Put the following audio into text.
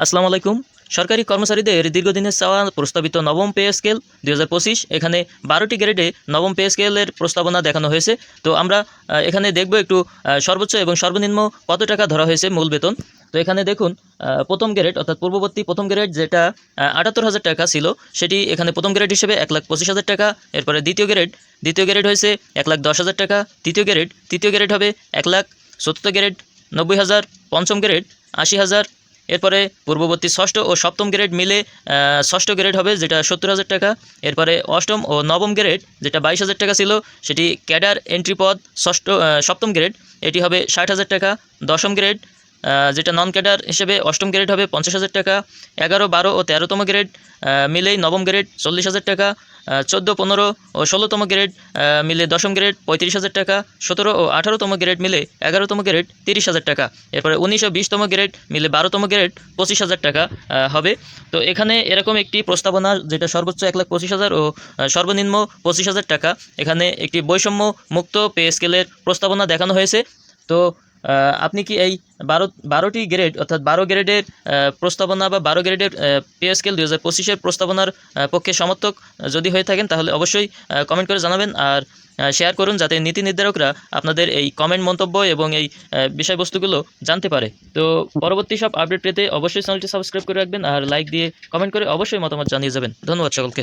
আসসালামু আলাইকুম। সরকারি কর্মচারীদের দীর্ঘদিনের চাওয়া প্রস্তাবিত নবম পে স্কেল ২০২৫ এখানে ১২টি গ্রেডে নবম পে স্কেলের প্রস্তাবনা দেখানো হয়েছে। তো আমরা এখানে দেখব একটু সর্বোচ্চ এবং সর্বনিম্ন কত টাকা ধরা হয়েছে মূল বেতন। তো এখানে দেখুন প্রথম গ্রেড অর্থাৎ পূর্ববর্তী প্রথম গ্রেড যেটা ৭৮,০০০ টাকা ছিল, সেটি এখানে প্রথম গ্রেড হিসেবে ১,২৫,০০০ টাকা। এরপরে দ্বিতীয় গ্রেড হয়েছে ১,১০,০০০ টাকা। তৃতীয় গ্রেড হবে ১,০০,০০০। চতুর্থ গ্রেড ৯০,০০০। পঞ্চম গ্রেড ৮০,০০০। এরপরে পূর্ববর্তী ষষ্ঠ ও সপ্তম গ্রেড মিলে ষষ্ঠ গ্রেড হবে যেটা ৭০,০০০ টাকা। এরপরে অষ্টম ও নবম গ্রেড যেটা ২২,০০০ টাকা ছিল, সেটি ক্যাডার এন্ট্রি পদ সপ্তম গ্রেড, এটি হবে ৬০,০০০ টাকা। দশম গ্রেড যেটা নন ক্যাডার হিসেবে অষ্টম গ্রেড হবে ৫০,০০০ টাকা। ১১, ১২ ও ১৩তম গ্রেড মিলেই নবম গ্রেড ৪০,০০০ টাকা। ১৪, ১৫ ও ১৬তম গ্রেড মিলে দশম গ্রেড ৩৫,০০০ টাকা। ১৭ ও ১৮তম গ্রেড মিলে ১১তম গ্রেড ৩০,০০০ টাকা। এরপরে ১৯ ও ২০তম গ্রেড মিলে ১২তম গ্রেড ২৫,০০০ টাকা হবে। তো এখানে এরকম একটি প্রস্তাবনা যেটা সর্বোচ্চ ১,২৫,০০০ ও সর্বনিম্ন ২৫,০০০ টাকা, এখানে একটি বৈষম্য মুক্ত পে স্কেলের প্রস্তাবনা দেখানো হয়েছে। তো আপনি কি এই ১২টি গ্রেড অর্থাৎ ১২ গ্রেডের প্রস্তাবনা বা ১২ গ্রেডের পে স্কেল ২০২৫-এর প্রস্তাবনার পক্ষে সমর্থক যদি হয়ে থাকেন, তাহলে অবশ্যই কমেন্ট করে জানাবেন আর শেয়ার করুন, যাতে নীতি নির্ধারকরা আপনাদের এই কমেন্ট, মন্তব্য এবং এই বিষয়বস্তুগুলো জানতে পারে। তো পরবর্তী সব আপডেট পেতে অবশ্যই চ্যানেলটি সাবস্ক্রাইব করে রাখবেন আর লাইক দিয়ে কমেন্ট করে অবশ্যই মতামত জানিয়ে যাবেন। ধন্যবাদ সকলকে।